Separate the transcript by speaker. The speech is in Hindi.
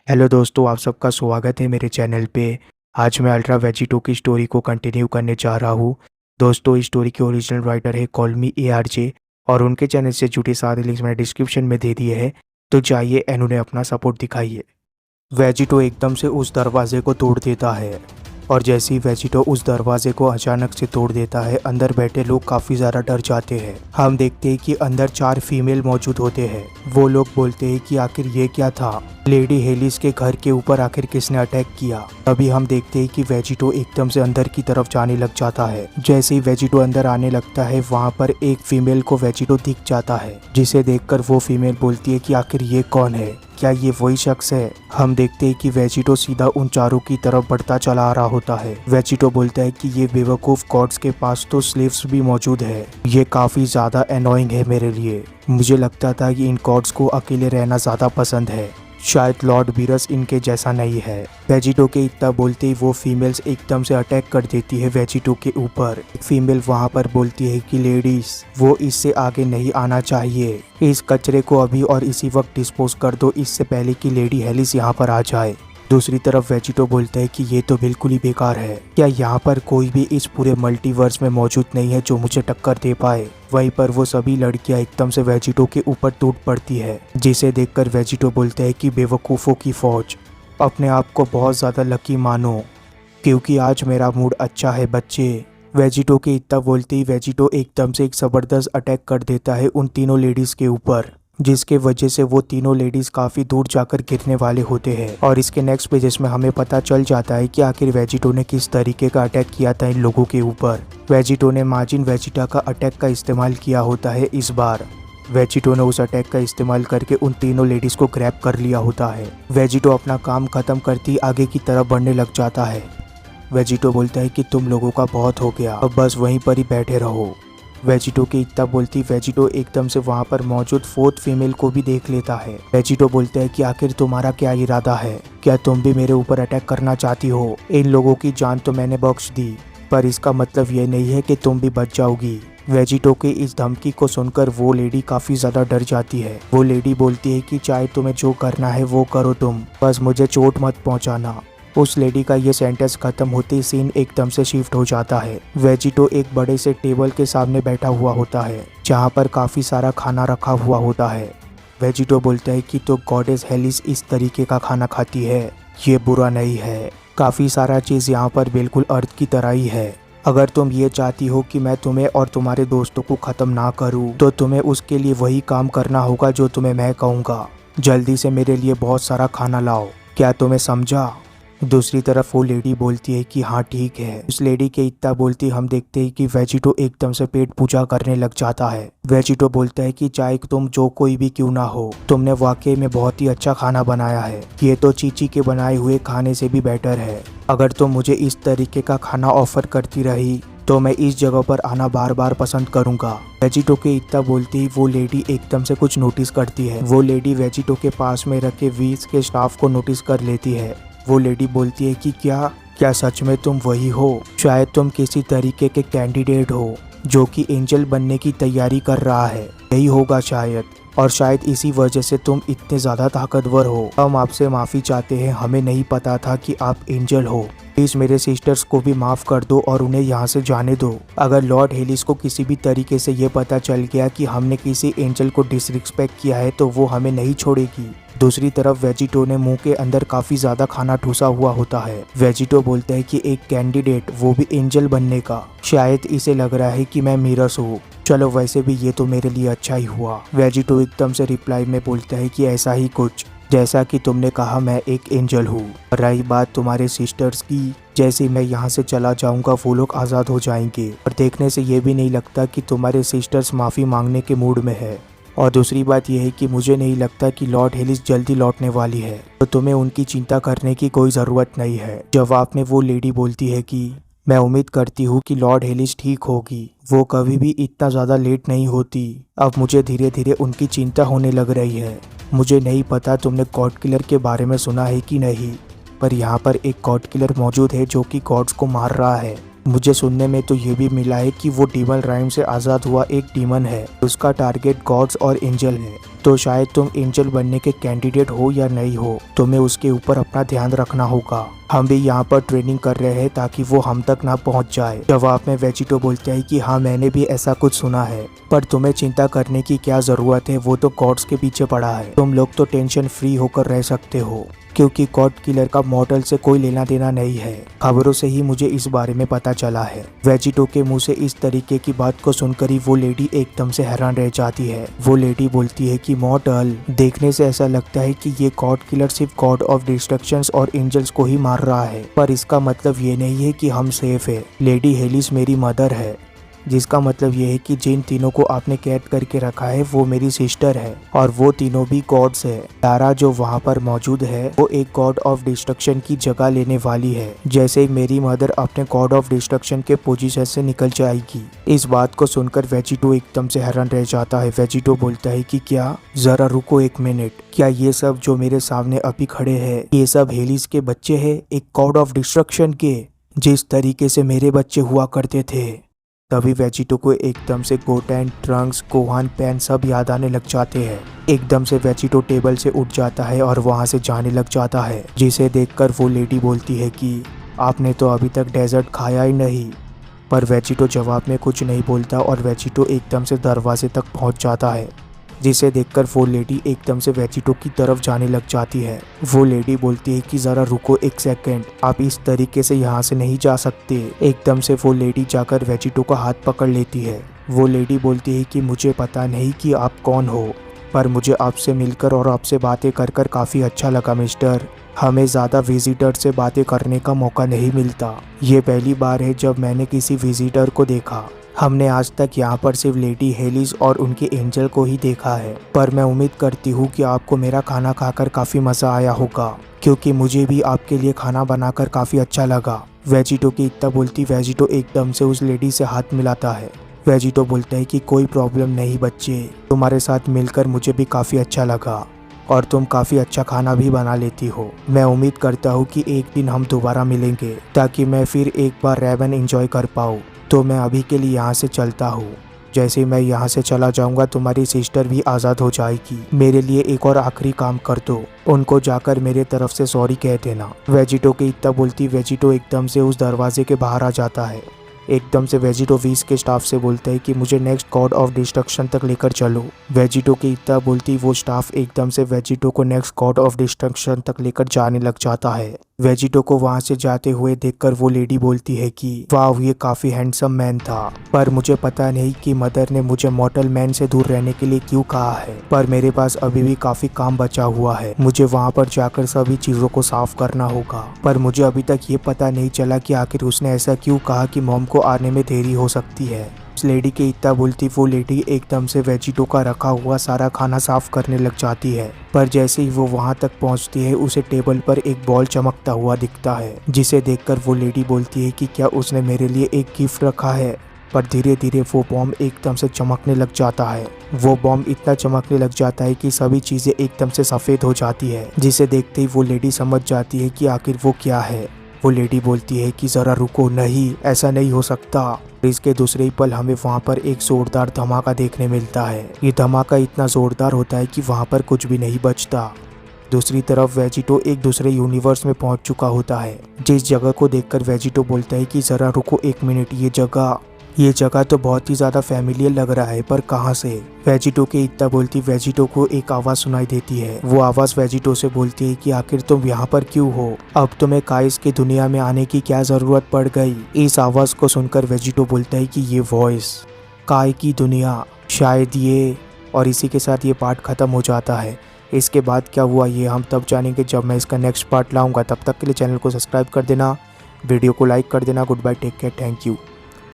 Speaker 1: हेलो दोस्तों, आप सबका स्वागत है मेरे चैनल पे। आज मैं अल्ट्रा वेजिटो की स्टोरी को कंटिन्यू करने जा रहा हूँ। दोस्तों, इस स्टोरी के ओरिजिनल राइटर है कॉल मी ARJ और उनके चैनल से जुड़े सारे लिंक्स मैंने डिस्क्रिप्शन में दे दिए हैं। तो जाइए एंड उन्हें अपना सपोर्ट दिखाइए। वेजिटो एकदम से उस दरवाजे को तोड़ देता है और जैसे ही वेजिटो उस दरवाजे को अचानक से तोड़ देता है, अंदर बैठे लोग काफ़ी ज़्यादा डर जाते हैं। हम देखते हैं कि अंदर 4 फीमेल मौजूद होते हैं। वो लोग बोलते हैं कि आखिर ये क्या था, लेडी हेलिस के घर के ऊपर आखिर किसने अटैक किया। तभी हम देखते हैं कि वेजिटो एकदम से अंदर की तरफ जाने लग जाता है। जैसे ही वेजिटो अंदर आने लगता है, वहाँ पर एक फीमेल को वेजिटो दिख जाता है, जिसे देखकर वो फीमेल बोलती है कि आखिर ये कौन है, क्या ये वही शख्स है। हम देखते हैं कि वेजिटो सीधा उन चारों की तरफ बढ़ता चला आ रहा होता है। वेजिटो बोलता है कि ये बेवकूफ गॉड्स के पास तो स्लेव्स भी मौजूद है, ये काफी ज्यादा एनोइंग है मेरे लिए। मुझे लगता था कि इन गॉड्स को अकेले रहना ज्यादा पसंद है, शायद लॉर्ड बीरस इनके जैसा नहीं है। वेजिटो के इतना बोलते ही वो फीमेल्स एकदम से अटैक कर देती है वेजिटो के ऊपर। एक फीमेल वहां पर बोलती है कि लेडीज, वो इससे आगे नहीं आना चाहिए, इस कचरे को अभी और इसी वक्त डिस्पोज कर दो, इससे पहले कि लेडी हेलिस यहाँ पर आ जाए। दूसरी तरफ वेजिटो बोलता है कि ये तो बिल्कुल ही बेकार है, क्या यहाँ पर कोई भी इस पूरे मल्टीवर्स में मौजूद नहीं है जो मुझे टक्कर दे पाए। वहीं पर वो सभी लड़कियां एकदम से वेजिटो के ऊपर टूट पड़ती है, जिसे देखकर वेजिटो बोलता है कि बेवकूफ़ों की फौज, अपने आप को बहुत ज़्यादा लकी मानो, क्योंकि आज मेरा मूड अच्छा है बच्चे। वेजिटो के इतना बोलते ही वेजिटो एकदम से एक ज़बरदस्त अटैक कर देता है उन तीनों लेडीज़ के ऊपर, जिसके वजह से वो तीनों लेडीज काफी दूर जाकर गिरने वाले होते हैं। और इसके नेक्स्ट पेजेस में हमें पता चल जाता है कि आखिर वेजिटो ने किस तरीके का अटैक किया था इन लोगों के ऊपर। वेजिटो ने माजिन वेजिटा का अटैक का इस्तेमाल किया होता है। इस बार वेजिटो ने उस अटैक का इस्तेमाल करके उन तीनों लेडीज को ग्रैब कर लिया होता है। वेजिटो अपना काम खत्म करती आगे की तरफ बढ़ने लग जाता है। वेजिटो बोलता है कि तुम लोगों का बहुत हो गया, अब बस वहीं पर ही बैठे रहो। वेजिटो के इतना बोलती वेजिटो एकदम से वहाँ पर मौजूद 4th फीमेल को भी देख लेता है। वेजिटो बोलता है कि आखिर तुम्हारा क्या इरादा है, क्या तुम भी मेरे ऊपर अटैक करना चाहती हो। इन लोगों की जान तो मैंने बख्श दी, पर इसका मतलब ये नहीं है कि तुम भी बच जाओगी। वेजिटो के इस धमकी को सुनकर वो लेडी काफी ज्यादा डर जाती है। वो लेडी बोलती है कि चाहे तुम्हें जो करना है वो करो, तुम बस मुझे चोट मत पहुंचाना। उस लेडी का ये सेंटेंस खत्म होते ही सीन एकदम से शिफ्ट हो जाता है। वेजिटो एक बड़े से टेबल के सामने बैठा हुआ होता है, जहाँ पर काफी सारा खाना रखा हुआ होता है। वेजिटो बोलता है कि तो गॉडेस हेलिस इस तरीके का खाना खाती है, ये बुरा नहीं है, काफी सारा चीज यहाँ पर बिल्कुल अर्थ की तरह ही है। अगर तुम ये चाहती हो कि मैं तुम्हें और तुम्हारे दोस्तों को खत्म ना करूँ, तो तुम्हें उसके लिए वही काम करना होगा जो तुम्हें मैं कहूँगा। जल्दी से मेरे लिए बहुत सारा खाना लाओ, क्या तुम्हें समझा। दूसरी तरफ वो लेडी बोलती है कि हाँ ठीक है। उस लेडी के इतना बोलती हम देखते हैं कि वेजिटो एकदम से पेट पूजा करने लग जाता है। वेजिटो बोलता है कि चाहे तुम जो कोई भी क्यों ना हो, तुमने वाकई में बहुत ही अच्छा खाना बनाया है, ये तो चीची के बनाए हुए खाने से भी बेटर है। अगर तुम मुझे इस तरीके का खाना ऑफर करती रही तो मैं इस जगह पर आना बार बार पसंद करूंगा। वेजिटो के इतना बोलती ही वो लेडी एकदम से कुछ नोटिस करती है। वो लेडी वेजिटो के पास में रखे वीज के स्टाफ को नोटिस कर लेती है। वो लेडी बोलती है कि क्या सच में तुम वही हो, शायद तुम किसी तरीके के कैंडिडेट हो जो कि एंजल बनने की तैयारी कर रहा है, यही होगा शायद, और शायद इसी वजह से तुम इतने ज्यादा ताकतवर हो। हम आपसे माफी चाहते हैं, हमें नहीं पता था कि आप एंजल हो। प्लीज मेरे सिस्टर्स को भी माफ कर दो और उन्हें यहाँ से जाने दो। अगर लॉर्ड हेलिस को किसी भी तरीके से ये पता चल गया कि हमने किसी एंजल को डिसरिस्पेक्ट किया है तो वो हमें नहीं छोड़ेगी। दूसरी तरफ वेजिटो ने मुंह के अंदर काफी ज्यादा खाना ठूसा हुआ होता है। वेजिटो बोलता है कि एक कैंडिडेट, वो भी एंजल बनने का, शायद इसे लग रहा है कि मैं मिरस हूँ। चलो वैसे भी ये तो मेरे लिए अच्छा ही हुआ। वेजिटो एकदम से रिप्लाई में बोलता है कि ऐसा ही कुछ, जैसा कि तुमने कहा मैं एक एंजल हूँ। रही बात तुम्हारे सिस्टर्स की, जैसे मैं यहाँ से चला जाऊंगा वो लोग आज़ाद हो जाएंगे, और देखने से ये भी नहीं लगता कि तुम्हारे सिस्टर्स माफ़ी मांगने के मूड में है। और दूसरी बात यह है कि मुझे नहीं लगता कि लॉर्ड हेलिस जल्दी लौटने वाली है, तो तुम्हें उनकी चिंता करने की कोई ज़रूरत नहीं है। जवाब में वो लेडी बोलती है कि मैं उम्मीद करती हूँ कि लॉर्ड हेलिस ठीक होगी, वो कभी भी इतना ज़्यादा लेट नहीं होती। अब मुझे धीरे धीरे उनकी चिंता होने लग रही है। मुझे नहीं पता तुमने गॉड किलर के बारे में सुना है कि नहीं, पर यहाँ पर एक गॉड किलर मौजूद है जो कि गॉड्स को मार रहा है। मुझे सुनने में तो ये भी मिला है कि वो डीमन राइम से आज़ाद हुआ एक डीमन है। उसका टारगेट गॉड्स और एंजल है। तो शायद तुम एंजल बनने के कैंडिडेट हो या नहीं हो, तुम्हें उसके ऊपर अपना ध्यान रखना होगा। हम भी यहाँ पर ट्रेनिंग कर रहे हैं ताकि वो हम तक ना पहुँच जाए। जवाब में वेजिटो बोलता है कि हाँ, मैंने भी ऐसा कुछ सुना है, पर तुम्हें चिंता करने की क्या जरूरत है, वो तो गॉड्स के पीछे पड़ा है। तुम लोग तो टेंशन फ्री होकर रह सकते हो, क्योंकि गॉड किलर का मॉडल से कोई लेना देना नहीं है। खबरों से ही मुझे इस बारे में पता चला है। वेजिटो के मुंह से इस तरीके की बात को सुनकर ही वो लेडी एकदम से हैरान रह जाती है। वो लेडी बोलती है कि मॉडल, देखने से ऐसा लगता है कि ये गॉड किलर सिर्फ गॉड ऑफ डिस्ट्रक्शंस और एंजल्स को ही मार रहा है, पर इसका मतलब ये नहीं है कि हम सेफ है। लेडी हेलिस मेरी मदर है, जिसका मतलब ये है कि जिन तीनों को आपने कैद करके रखा है वो मेरी सिस्टर है, और वो तीनों भी गॉड्स है। तारा जो वहाँ पर मौजूद है वो एक गॉड ऑफ डिस्ट्रक्शन की जगह लेने वाली है, जैसे ही मेरी मदर अपने गॉड ऑफ डिस्ट्रक्शन के पोजीशन से निकल जाएगी। इस बात को सुनकर वेजिटो एकदम से हैरान रह जाता है। वेजिटो बोलता है कि क्या, जरा रुको एक मिनट, क्या ये सब जो मेरे सामने अभी खड़े हैं ये सब हेलिस के बच्चे हैं, एक गॉड ऑफ डिस्ट्रक्शन के, जिस तरीके से मेरे बच्चे हुआ करते थे? तभी वेजिटो को एकदम से गोटेन, ट्रंक्स, गोहान, पैन सब याद आने लग जाते हैं। एकदम से वेजिटो टेबल से उठ जाता है और वहां से जाने लग जाता है, जिसे देखकर वो लेडी बोलती है कि आपने तो अभी तक डेजर्ट खाया ही नहीं। पर वेजिटो जवाब में कुछ नहीं बोलता और वेजिटो एकदम से दरवाजे तक पहुंच जाता है, जिसे देखकर वो लेडी एकदम से वेजिटो की तरफ जाने लग जाती है। वो लेडी बोलती है कि जरा रुको एक सेकंड, आप इस तरीके से यहाँ से नहीं जा सकते। एकदम से वो लेडी जाकर वेजिटो का हाथ पकड़ लेती है। वो लेडी बोलती है कि मुझे पता नहीं कि आप कौन हो, पर मुझे आपसे मिलकर और आपसे बातें कर कर काफ़ी अच्छा लगा मिस्टर। हमें ज़्यादा विजिटर से बातें करने का मौका नहीं मिलता। ये पहली बार है जब मैंने किसी विजिटर को देखा। हमने आज तक यहाँ पर सिर्फ लेडी हेलिस और उनके एंजल को ही देखा है, पर मैं उम्मीद करती हूँ कि आपको मेरा खाना खाकर काफ़ी मज़ा आया होगा, क्योंकि मुझे भी आपके लिए खाना बनाकर काफ़ी अच्छा लगा। वेजिटो की इतना बोलती वेजिटो एकदम से उस लेडी से हाथ मिलाता है। वेजिटो बोलता है कि कोई प्रॉब्लम नहीं बच्चे, तुम्हारे साथ मिलकर मुझे भी काफ़ी अच्छा लगा और तुम काफ़ी अच्छा खाना भी बना लेती हो। मैं उम्मीद करता हूँ कि एक दिन हम दोबारा मिलेंगे, ताकि मैं फिर एक बार रेवन एंजॉय कर पाऊँ। तो मैं अभी के लिए यहाँ से चलता हूँ। जैसे ही मैं यहाँ से चला जाऊँगा तुम्हारी सिस्टर भी आज़ाद हो जाएगी। मेरे लिए एक और आखिरी काम कर दो, उनको जाकर मेरे तरफ से सॉरी कह देना। वेजिटो की इतना बोलती वेजिटो एकदम से उस दरवाजे के बाहर आ जाता है। एकदम से वेजिटो वीस के स्टाफ से बोलता है कि मुझे नेक्स्ट गॉड ऑफ डिस्ट्रक्शन तक लेकर चलो। वेजिटो की इतना बोलती वो स्टाफ एकदम से वेजिटो को नेक्स्ट गॉड ऑफ डिस्ट्रक्शन तक लेकर जाने लग जाता है। वेजिटो को वहां से जाते हुए देखकर वो लेडी बोलती है कि वाह, ये काफी हैंडसम मैन था, पर मुझे पता नहीं कि मदर ने मुझे मॉर्टल मैन से दूर रहने के लिए क्यों कहा है। पर मेरे पास अभी भी काफी काम बचा हुआ है, मुझे वहां पर जाकर सभी चीजों को साफ करना होगा। पर मुझे अभी तक ये पता नहीं चला कि आखिर उसने ऐसा क्यों कहा कि मॉम को आने में देरी हो सकती है। उस लेडी के इतना बोलती वो लेडी एकदम से वेजिटो का रखा हुआ सारा खाना साफ करने लग जाती है। पर जैसे ही वो वहां तक पहुंचती है उसे टेबल पर एक बॉल चमकता हुआ दिखता है, जिसे देखकर वो लेडी बोलती है कि क्या उसने मेरे लिए एक गिफ्ट रखा है। पर धीरे धीरे वो बॉम्ब एकदम से चमकने लग जाता है। वो बॉम्ब इतना चमकने लग जाता है कि सभी चीजें एकदम से सफेद हो जाती है, जिसे देखते ही वो लेडी समझ जाती है कि आखिर वो क्या है। वो लेडी बोलती है कि जरा रुको, नहीं ऐसा नहीं हो सकता। इसके दूसरे ही पल हमें वहाँ पर एक जोरदार धमाका देखने मिलता है। ये धमाका इतना जोरदार होता है कि वहाँ पर कुछ भी नहीं बचता। दूसरी तरफ वेजिटो एक दूसरे यूनिवर्स में पहुंच चुका होता है, जिस जगह को देखकर वेजिटो बोलता है कि जरा रुको एक मिनट, ये जगह तो बहुत ही ज्यादा फैमिलियर लग रहा है, पर कहाँ से? वेजिटो के इतना बोलती वेजिटो को एक आवाज सुनाई देती है। वो आवाज वेजिटो से बोलती है कि आखिर तुम यहाँ पर क्यों हो? अब तुम्हें काइस की दुनिया में आने की क्या जरूरत पड़ गई? इस आवाज को सुनकर वेजिटो बोलता है कि ये वॉइस काय की दुनिया, शायद ये। और इसी के साथ ये पार्ट खत्म हो जाता है। इसके बाद क्या हुआ ये हम तब जानेंगे जब मैं इसका नेक्स्ट पार्ट लाऊंगा। तब तक के लिए चैनल को सब्सक्राइब कर देना, वीडियो को लाइक कर देना। Goodbye, take care, thank you.